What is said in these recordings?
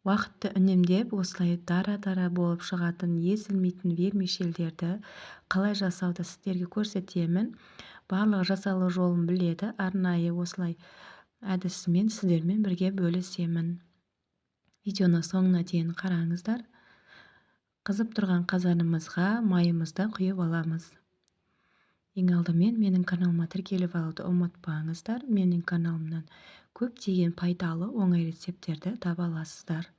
Уақытты үнемдеп, осылай дара-дара болып шығатын езілмейтін вермишельдерді қалай жасауды сіздерге көрсетемін. Барлығы жасалу жолын біледі. Арнайы осылай әдісімен сіздермен бірге бөлісемін. Видеоны соңына дейін қараңыздар. Қызып тұрған қазанымызға майымызды құйып аламыз. Ең алдымен менің каналыма тіркеліп алуды ұмытпаңыздар. Менің каналымнан көптеген пайдалы оңай рецепттерді таба аласыздар.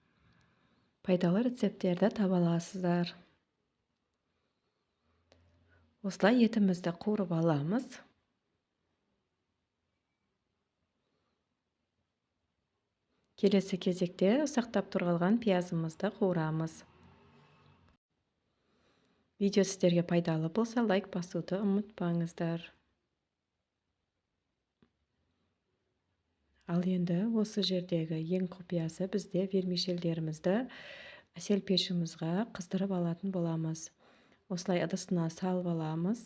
Осылай етімізді қуырып аламыз. Келесі кезекте ұсақтап тұрғызған пиязымызды қуырамыз. Видео сіздерге пайдалы болса, лайк басуды ұмытпаңыздар. Ал енді осы жердегі ең құпиясы бізде вермишельдерімізді әсел пешімізге қыздырып алатын боламыз. Осылай ыдысына салып аламыз.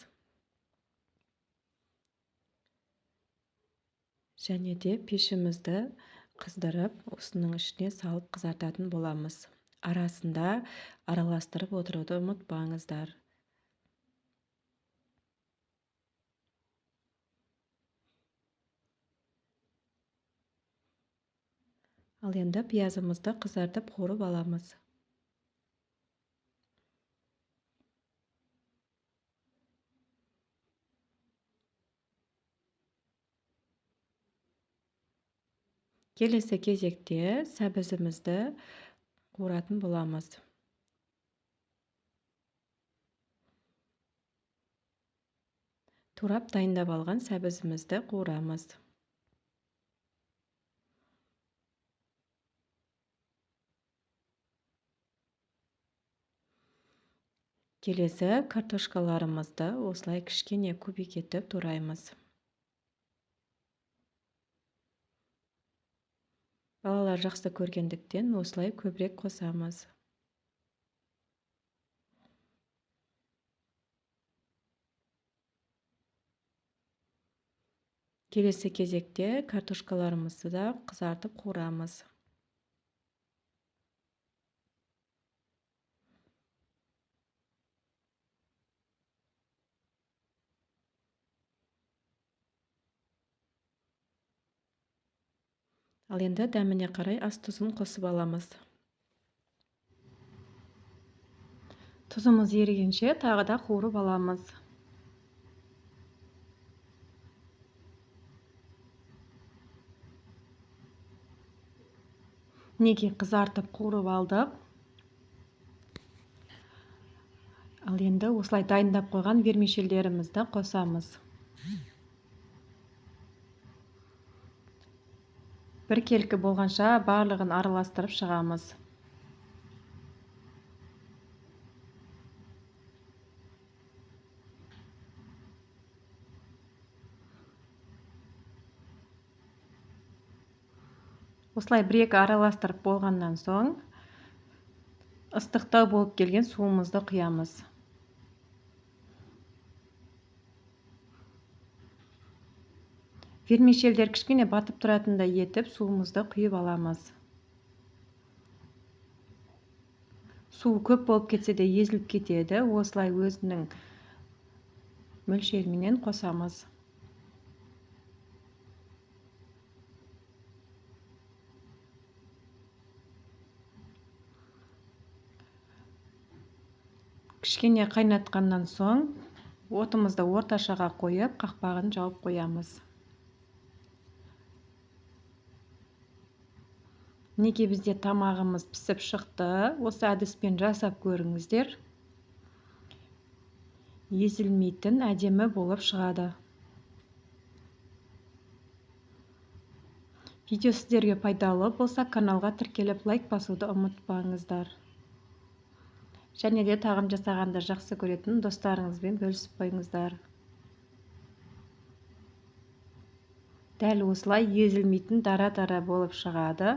Және де пешімізді қыздырып, осының ішіне салып қызартатын боламыз. Арасында араластырып отыруды ұмытпаңыздар. Ал енді пиязымызды қызартып қуырып аламыз. Келесі кезекте сәбізімізді қуыратын боламыз. Турап дайындап алған сәбізімізді қуырамыз. Келесі картошкаларымызды осылай кішкене кубик етіп тураймыз. Балалар жақсы көргендіктен осылай көбірек қосамыз. Келесі кезекте картошкаларымызды да қызартып қуырамыз. Ал енді дәміне қарай ас тұзын қосып аламыз. Тұзымыз ерігенше тағы да қуырып аламыз. Неге қызартып қуырып алдық? Ал енді осылай дайындап қойған вермишельдерімізді қосамыз. Біркелкі болғанша барлығын араластырып шығамыз. Осылай бір-екі араластырып болғаннан соң, ыстықтау болып келген суымызды құямыз. Вермишельдер кішкене батып тұратындай етіп, суымызды құйып аламыз. Суы көп болып кетсе де езіліп кетеді. Осылай өзінің мөлшерімен қосамыз. Кішкене қайнатқаннан соң, отымызды орташаға қойып, қақпағын жауып қоямыз. Неге бізде тамағымыз пісіп шықты? Осы әдіспен жасап көріңіздер. Езілмейтін әдемі болып шығады. Видео сіздерге пайдалы болса, каналға тіркеліп лайк басуды ұмытпаңыздар. Және де тағам жасағанды жақсы көретін достарыңызбен бөлісіп қойыңыздар. Дәл осылай езілмейтін дара-дара болып шығады.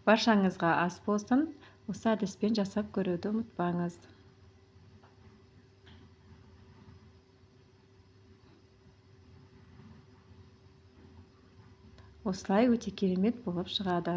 Баршаңызға ас болсын, осы әдіспен жасап көруді ұмытпаңыз. Осылай өте керемет болып шығады.